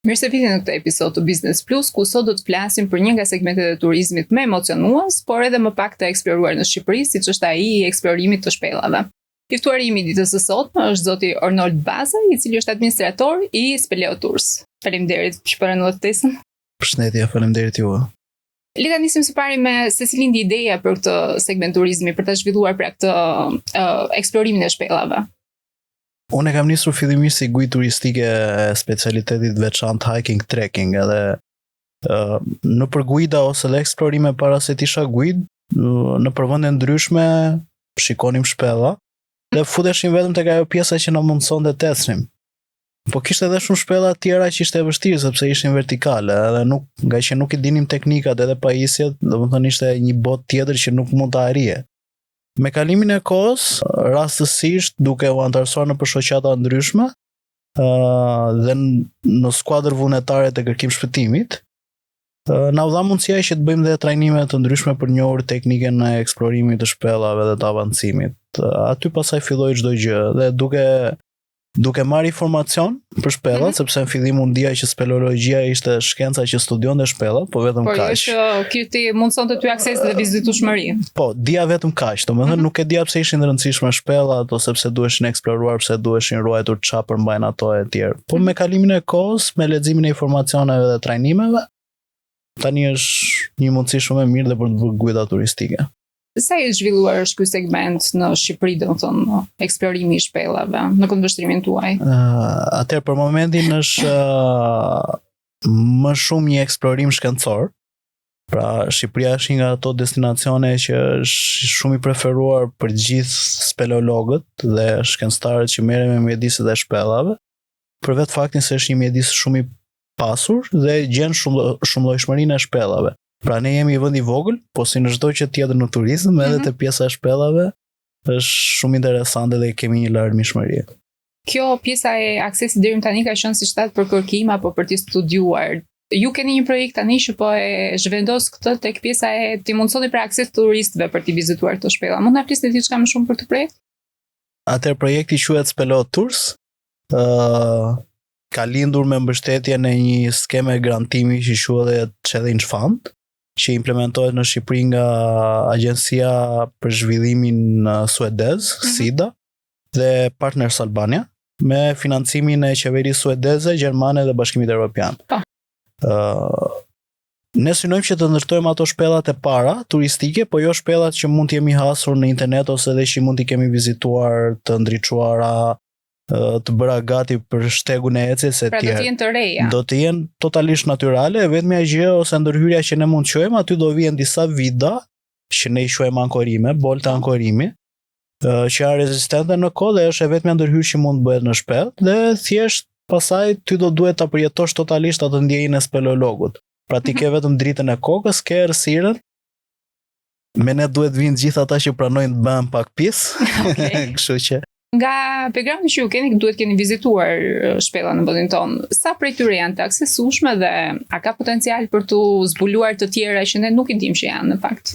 Mirë se vini në këtë episod të Business Plus, ku sot do të flasim për një nga segmentet e turizmit më emocionues, por edhe më pak të eksploruar në Shqipëri, siç është ai i eksplorimit të shpellave. Ftuari im i ditës së sotme është zoti Ornold Baza, i cili është administrator i Speleo Tours. Faleminderit që po rënë ftesën. Përshëndetje, faleminderit juve. Le ta nisim së pari me se si lindi ideja për këtë segment turizmi, për ta zhvilluar pra këtë eksplorimin e shpellave. Unë e kam nisur fillimisht si guide turistike e specialitetit veçantë hiking trekking, edhe në për guida ose dhe eksplorime para se t'isha guide, në përvende ndryshme shikonim shpella dhe futeshim vetëm tek ajo pjesa që na mundson të ecnim. Po kishte edhe shumë shpella tjera që ishte e vështirë sepse ishin vertikale, edhe nga që nuk i dinim teknikat edhe pajisjet, domethënë ishte një botë tjetër që nuk mund ta arrije. Me kalimin e kohës, rastësisht duke u antarësuar në shoqata ndryshme dhe në skuadër vullnetare të kërkim shpëtimit, na u dha mundësia që të bëjmë dhe trajnime të ndryshme për njohur teknikën e eksplorimit të shpellave dhe të avancimit. Aty pasaj filloi çdo gjë dhe duke marrë informacion për shpellat, sepse në fillim unë dija që speleologjia ishte shkenca që studionte shpellat, po vetëm kaq. Po jo që ti mundsonte ty akses dhe vizitueshmëri. Po, dija vetëm kaq, domethënë nuk e dija pse ishin rëndësishme shpellat ose pse duheshin eksploruar, pse duheshin ruajtur, çfarë përmbajnë ato e tjerë. Po me kalimin e kohës, me leximin e informacioneve dhe trajnimeve, tani është një mundësi shumë e mirë dhe për të bërë guida turistike. Sa i zhvilluar është ky segment në Shqipëri, domethënë eksplorimi i shpellave në kundërshtrimin tuaj? Atëherë për momentin është më shumë një eksplorim shkencor. Pra Shqipëria është një nga ato destinacione që është shumë i preferuar për gjithë speleologët dhe shkencëtarët që merren me mjediset e shpellave, për vetë faktin se është një mjedis shumë i pasur dhe gjen shumëllojshmërinë e shpellave. Pra ne jemi vend i vogël, po si në çdo gjë tjetër në turizëm, edhe te pjesa e shpellave është shumë interesante dhe kemi një larmishmëri. Kjo pjesa e aksesit deri tani ka qenë si shtat për kërkim apo për të studiuar. Ju keni një projekt tani që po e zhvendos këtë tek pjesa e ti mundsoni për akses turistëve për të vizituar këto shpella. Mund na flisni diçka më shumë për këtë projekt? Atëherë projekti quhet Speleo Tours. Ka lindur me mbështetjen e një skeme grantimi që quhet Challenge Fund, që implementohet në Shqipëri nga Agjencia për Zhvillimin Suedez, SIDA, dhe Partners Albania, me financimin e qeverisë suedeze, gjermane dhe Bashkimit Evropian. Ne synojmë që të ndërtojmë ato shpellat e para turistike, po jo shpellat që mund të jemi hasur në internet ose edhe që mund t'i kemi vizituar të ndriçuara, të bëra gati për shtegun e ecjes e tjerë. Pra do të jenë të reja. Do të jenë totalisht natyrale, vetmja gjë ose ndërhyrja që ne mund të quajmë, aty do vijnë disa vida që ne i quajmë ankorime, bolta ankorimi, që janë rezistente në kohë dhe është e vetmja ndërhyrje që mund të bëhet në shpellë dhe thjesht pasaj ty do duhet ta përjetosh totalisht atë ndjenjën e speleologut. Pra ti ke vetëm dritën e kokës, ke errësirën. Me ne duhet vinë gjithë ata që pranojnë të bëhen pak pjesë. Kështu që nga backgroundi që ju duhet keni vizituar shpella në vendin tonë, sa prej tyre janë të aksesueshme dhe a ka potencial për të zbuluar të tjera që ne nuk i dimë që janë në fakt?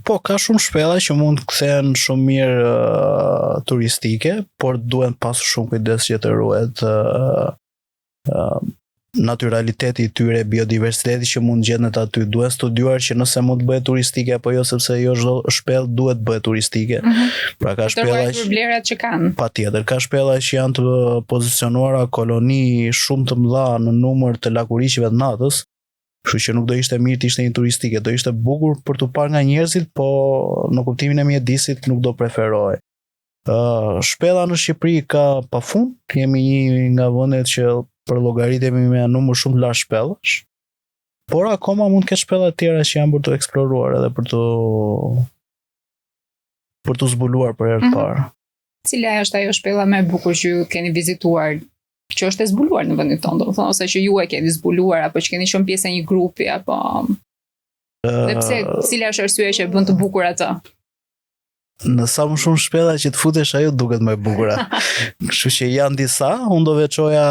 Po, ka shumë shpella që mund të kthehen shumë mirë turistike, por duhen pasur shumë kujdes që të ruhet naturaliteti i tyre, biodiversiteti që mund gjendet aty, duhet studiuar që nëse mund të bëhet turistike apo jo, sepse jo çdo shpellë duhet bëhet turistike. Pra ka shpella që vlerat që kanë. Patjetër, ka shpella që janë të pozicionuara koloni shumë të mëdha në numër të lakuriqeve të natës, kështu që nuk do ishte mirë të ishte një turistike, do ishte bukur për të parë nga njerëzit, po në kuptimin e mjedisit nuk do preferohej. Shpella në Shqipëri ka pafund, jemi një nga vendet që për llogaritemi me numër shumë të lartë shpellash, por akoma mund të ketë shpella të tjera që janë për të eksploruar edhe për të zbuluar për herë të parë. Cila është ajo shpella më e bukur që ju keni vizituar, që është e zbuluar në vendin tonë, domethënë ose që ju e keni zbuluar apo që keni qenë pjesë e një grupi apo dhe pse, cila është arsyeja që e bën të bukur atë? Në sa më shumë shpella që të futesh ajo duket më e bukur. Kështu që janë disa, unë do veçoja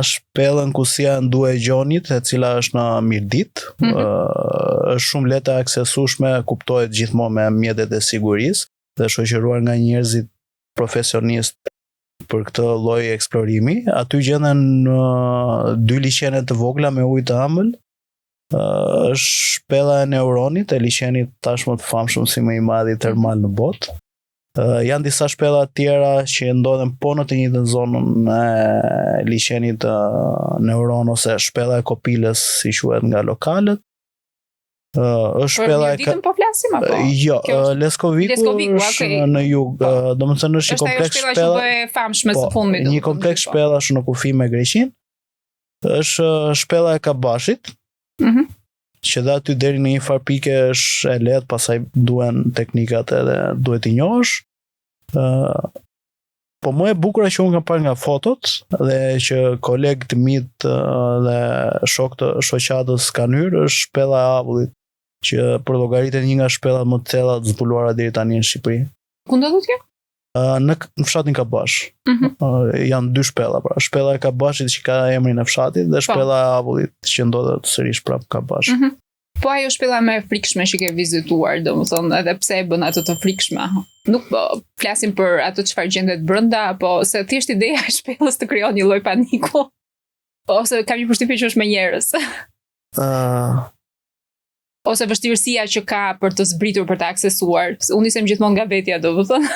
shpellën Kusia e Ndu e Gjonit, e cila është në Mirdit. Është shumë lehtë e aksesueshme, kuptohet gjithmonë me mjetet e sigurisë dhe shoqëruar nga njerëzit profesionistë për këtë lloj eksplorimi. Aty gjenden 2 liqene të vogla me ujë të ëmbël. Është shpella e Neuronit, e liqenit tashmë të famshëm si më i madh termal në botë. Janë disa shpella tjera që ndodhen po në të njëjtën zonën e liqenit Neuron ose shpella e Kopilës, si quhet nga lokalët. Është shpella e ditën po flasim apo? Jo, Leskoviku është në jug, domethënë është një kompleks shpella. Është shpella që bëhet famshme së fundmi. Një kompleks shpellash në kufi me Greqinë. Është shpella e Kabashit. Që dhe aty deri në një farë pike është e lehtë, pastaj duhen teknikat edhe duhet i njohësh. Po më e bukur që unë kam parë nga fotot dhe që kolegë të mit dhe shok të shoqatës kanë hyrë është shpella e Avullit, që për llogaritet një nga shpellat më të thella të zbuluara deri tani në Shqipëri. Ku ndodhet kjo? Në fshatin Kabash. Janë 2 shpella, pra shpella e Kabashit që ka emrin e fshatit dhe shpella e Avullit që ndodhet sërish prapë Kabash. Po ajo shpella më e frikshme që ke vizituar, domethënë, edhe pse e bën ato të frikshme. Nuk flasim për ato çfarë gjendet brenda, apo se thjesht ideja e shpellës të krijon një lloj paniku. Ose kam një përshtypje që është me njerëz. Ose vështirësia që ka për të zbritur, për të aksesuar. Unë nisem gjithmonë nga vetja, domethënë.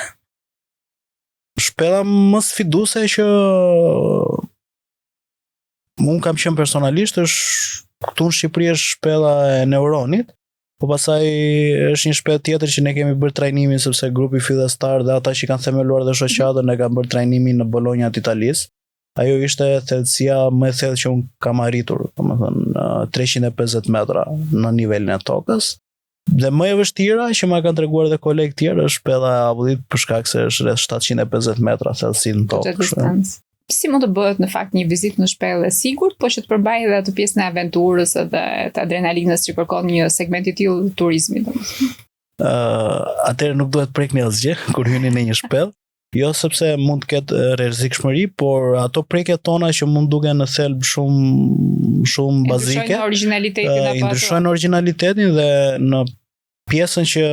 Shpella më sfiduese që unë kam qenë personalisht është këtu në Shqipëri është shpella e Neuronit, po pastaj është një shpellë tjetër që ne kemi bërë trajnimin sepse grupi fillestar dhe ata që kanë themeluar dhe shoqatën ne kanë bërë trajnimin në Bologna të Italisë. Ajo ishte thellësia më e thellë që unë kam arritur, domethënë 350 metra në nivelin e tokës. Dhe më e vështira që ma kanë treguar edhe kolegë tjerë është shpella e Avullit për shkak se është rreth 750 metra thellësi në tokë. Si mund të bëhet në fakt një vizitë në shpellë e sigurt, po që të përbajë edhe atë pjesën e aventurës edhe të adrenalinës që kërkon një segment i tillë turizmi, domethënë. Atëherë nuk duhet prekni asgjë kur hyni në një shpellë. Jo sepse mund të ketë rrezikshmëri, por ato prekjet tona që mund duken në thelb shumë bazike, ndryshojnë origjinalitetin dhe në pjesën që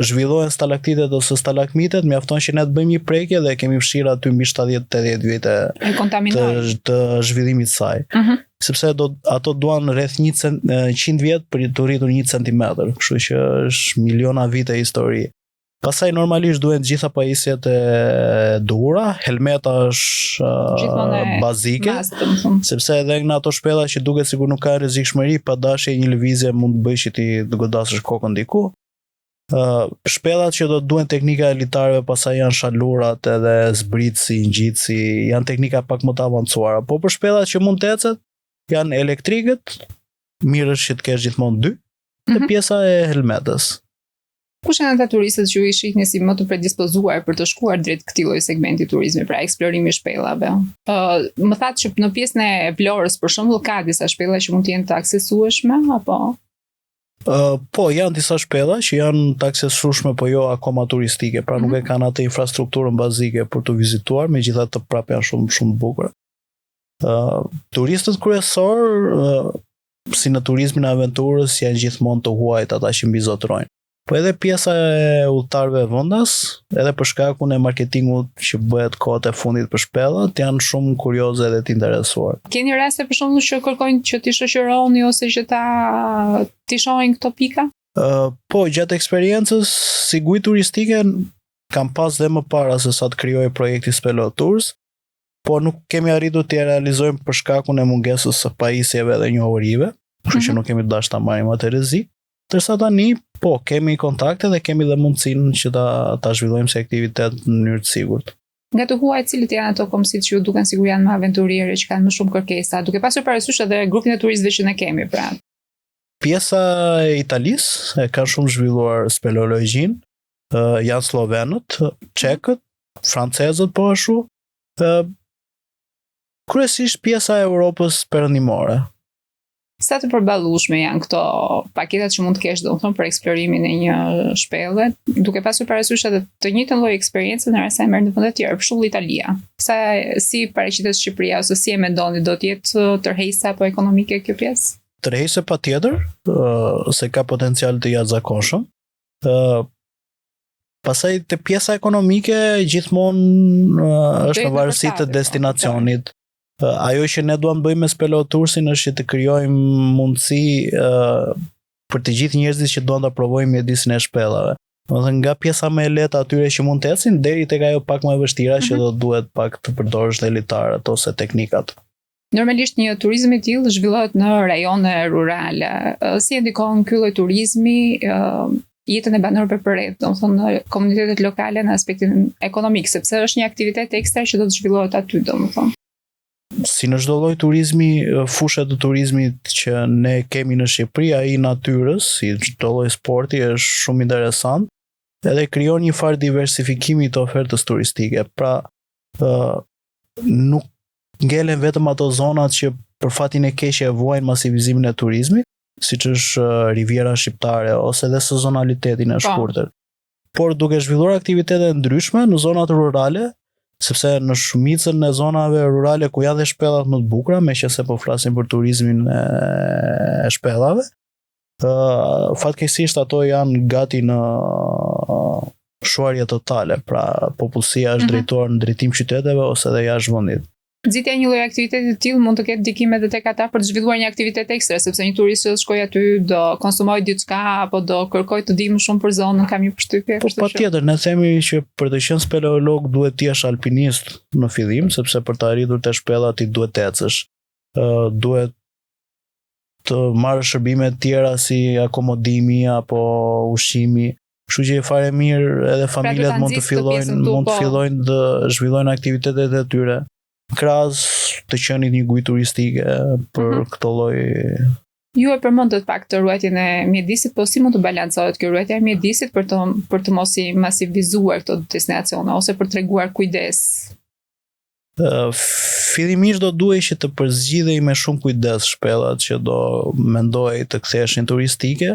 zhvillohen stalaktitet ose stalagmitet, mjafton që ne të bëjmë një prekje dhe kemi fshirë aty mbi 70-80 vite të zhvillimit të saj. Sepse ato duan rreth 100 vjet për të rritur 1 centimetër, kështu që është miliona vite histori. Pastaj normalisht duhen gjitha pajisjet e duhura, helmeta është bazike, sepse edhe nga ato shpella që duket sikur nuk ka rrezikshmëri, pa dashje një lëvizje mund të bëjë që ti të godasësh kokën diku. Shpellat që do të duhen teknika e litarëve pastaj janë shalurat edhe zbritsi, ngjitsi, janë teknika pak më të avancuara, po për shpellat që mund të ecet janë elektrikët, mirë është që të kesh gjithmonë 2, dhe pjesa e helmetës. Kush janë ata turistët që ju shihni si më të predispozuar për të shkuar drejt këtij lloji segmenti turizmi, pra eksplorimi i shpellave? Më thatë që në pjesën e Vlorës për shembull ka disa shpella që mund të jenë të aksesueshme apo? Po, janë disa shpella që janë të aksesueshme, po jo akoma turistike, pra nuk e kanë atë infrastrukturën bazike për të vizituar, megjithatë prapë janë shumë të bukura. Turistët kryesor, si në turizmin e aventurës, janë gjithmonë të huajt ata që mbizotrojnë. Po edhe pjesa e udhëtarëve vendas, edhe për shkakun e marketingut që bëhet kohët e fundit për shpellat, janë shumë kurioze dhe të interesuar. Keni raste për shembull që kërkojnë që t'i shoqëroni ose që t'i shohin këto pika? Po, gjatë eksperiencës si guid turistike kam pas dhe më para se sa të krijoj projekti Spelo Tours, po nuk kemi arritur t'i realizojmë për shkakun e mungesës së pajisjeve dhe njohurive, kështu që nuk kemi dashur ta marrim atë rrezik. Tërsa tani, po, kemi kontakte dhe kemi dhe mundësinë që ta zhvillojmë si aktivitet në mënyrë të sigurt. Nga të huaj, cilët janë ato komësit që ju duken sigur janë më aventurierë, që kanë më shumë kërkesa, duke pasur parasysh edhe grupin e turistëve që ne kemi, pra? Pjesa e Italisë e kanë shumë zhvilluar speleologjin, janë slovenët, çekët, francezët po ashtu, kryesisht pjesa e Europës perëndimore. Sa të përballueshme janë këto paketat që mund të kesh domethënë për eksplorimin e një shpellë, duke pasur parasysh edhe të njëjtën lloj eksperiencë në rast se merr në vende të tjera, për shembull Italia. Si paraqitet Shqipëria ose si e mendoni, do të jetë tërheqëse apo ekonomike kjo pjesë? Tërheqëse patjetër, se ka potencial të jashtëzakonshëm. Pastaj te pjesa ekonomike gjithmonë është në varësi të destinacionit. Ajo që ne duam bëjmë me Spelo Toursin është që të krijojmë mundësi për të gjithë njerëzit që duan ta provojnë mjedisin e shpellave. Domethënë nga pjesa më e lehtë atyre që mund të ecin deri tek ajo pak më e vështira që do duhet pak të përdorësh dhe litarët ose teknikat. Normalisht një turizëm i tillë zhvillohet në rajone rurale. Si e ndikon ky lloj turizmi jetën e banorëve përreth, domethënë komunitetet lokale në aspektin ekonomik, sepse është një aktivitet ekstra që do të zhvillohet aty, domethënë. Si në çdo lloj turizmi, fusha e turizmit që ne kemi në Shqipëri, ai natyrës, si çdo lloj sporti, është shumë interesant, edhe krijon një farë diversifikimi të ofertës turistike. Pra, nuk ngelen vetëm ato zonat që për fatin e keq e vuajnë masivizimin e turizmit, siç është Riviera Shqiptare ose edhe sezonalitetin e shkurtër. Por duke zhvilluar aktivitete ndryshme në zonat rurale, sepse në shumicën e zonave rurale ku janë dhe shpellat më të bukura, meqense po flasim për turizmin e shpellave, fatkeqësisht ato janë gati në shuarje totale, pra popullsia është drejtuar në drejtim qyteteve ose edhe jashtë vendit. Nxitja e një lloji aktiviteti të tillë mund të ketë ndikim edhe tek ata për të zhvilluar një aktivitet ekstra, sepse një turist që shkojë aty do konsumojë diçka apo do kërkojë të di më shumë për zonën, kam një përshtypje. Po patjetër, ne themi që për të qenë speleolog duhet të jesh alpinist në fillim, sepse për të arritur te shpellat ti duhet të ecësh. Duhet të marrësh shërbime të tjera si akomodimi apo ushqimi. Kështu që e fare mirë edhe familjet mund të fillojnë të zhvillojnë aktivitetet e tyre. Krahas të qenit një gujë turistike për këtë lloj. Ju e përmendët pak të ruajtjen e mjedisit, po si mund të balancohet kjo ruajtja e mjedisit për të mos i masivizuar këto destinacione ose për të treguar kujdes? Fillimisht do duhej që të përzgjidhej me shumë kujdes shpellat që do mendoj të ktheheshin turistike.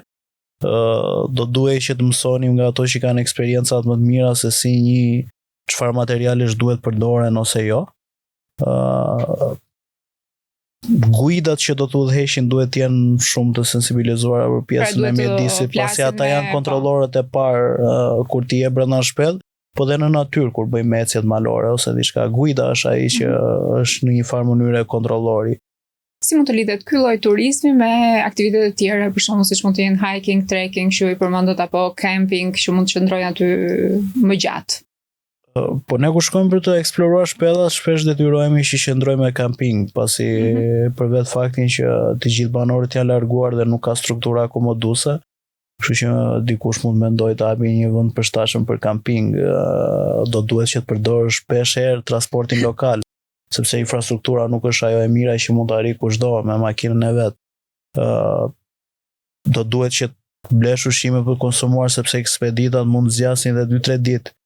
Do duhej që të mësonim nga ato që kanë eksperiencat më të mira se si çfarë materialesh duhet përdoren ose jo. Guidat që do të udhëheqin duhet të jenë shumë të sensibilizuara për pjesën e mjedisit, pasi ata janë kontrollorët e parë kur ti je brenda shpellë, po dhe në natyrë kur bëjmë ecjet malore ose diçka. Guida është ai që është në një farë mënyrë kontrollori. Si mund të lidhet ky lloj turizmi me aktivitete të tjera, për shembull siç mund të jenë hiking, trekking, që i përmendët, apo camping, që mund të qëndrojnë aty më gjatë? Po ne kur shkojmë për të eksploruar shpellat, shpesh detyrohemi që qëndrojmë me kamping, pasi për vetë faktin që të gjithë banorët janë larguar dhe nuk ka struktura akomoduese, kështu që dikush mund mendoj të hapi një vend përshtatshëm për kamping, do duhet që të përdorësh shpesh herë transportin lokal, sepse infrastruktura nuk është ajo e mira që mund të arrijë kushdo me makinën e vet. Do duhet që të blesh ushqime për konsumuar, sepse ekspeditat mund të zgjasin edhe 2-3 ditë.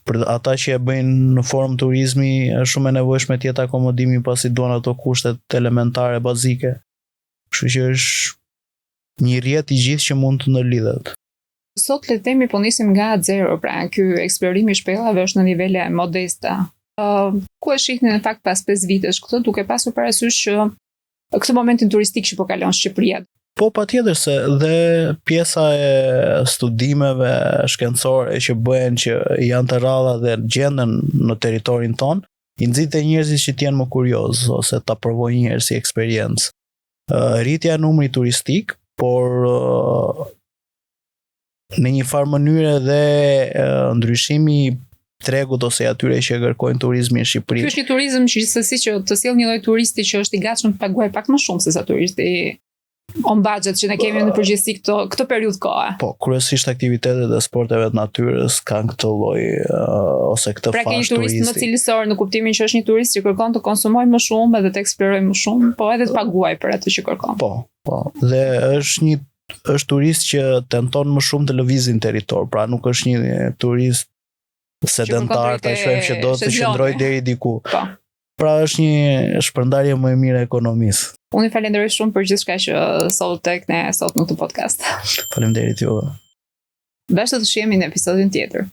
Për ata që e bëjnë në formë turizmi është shumë e nevojshme të jetë akomodimi pasi duan ato kushtet elementare bazike. Kështu që është një rrjet i gjithë që mund të ndërlidhet. Sot le të themi po nisim nga zero, pra ky eksplorimi i shpellave është në nivele modesta. Ku e shihni në fakt pas 5 vitesh këtë, duke pasur parasysh që këtë momentin turistik që po kalon Shqipëria? Po patjetër se dhe pjesa e studimeve shkencore që bëhen që janë të rralla dhe gjenden në territorin ton, i nxit e njerëzit që t'jenë më kurioz ose ta provojnë një herë si eksperiencë. Rritja e numrit turistik, por në një farë mënyrë dhe ndryshimi tregut ose atyre që kërkojnë turizmin në Shqipëri. Ky është një turizëm që gjithsesi që të sjell një lloj turisti që është i gatshëm të paguajë pak më shumë se sa turisti on budget që ne kemi në përgjithësi këtë periudhë kohe. Po, kryesisht aktivitetet e sporteve të natyrës kanë këtë lloj ose këtë fash turistik. Pra ke një turist më cilësor në kuptimin që është një turist që kërkon të konsumojë më shumë edhe të eksplorojë më shumë, po edhe të paguajë për atë që kërkon. Po. Dhe është turist që tenton më shumë të lëvizin territor, pra nuk është një turist sedentar ta shohim që do të qëndrojë deri diku. Po. Pra është një shpërndarje më e mirë e ekonomisë. Unë falenderoj shumë për gjithçka që solli tek ne sot në këtë podcast. Faleminderit juve. Bashkë të shihemi në episodin tjetër.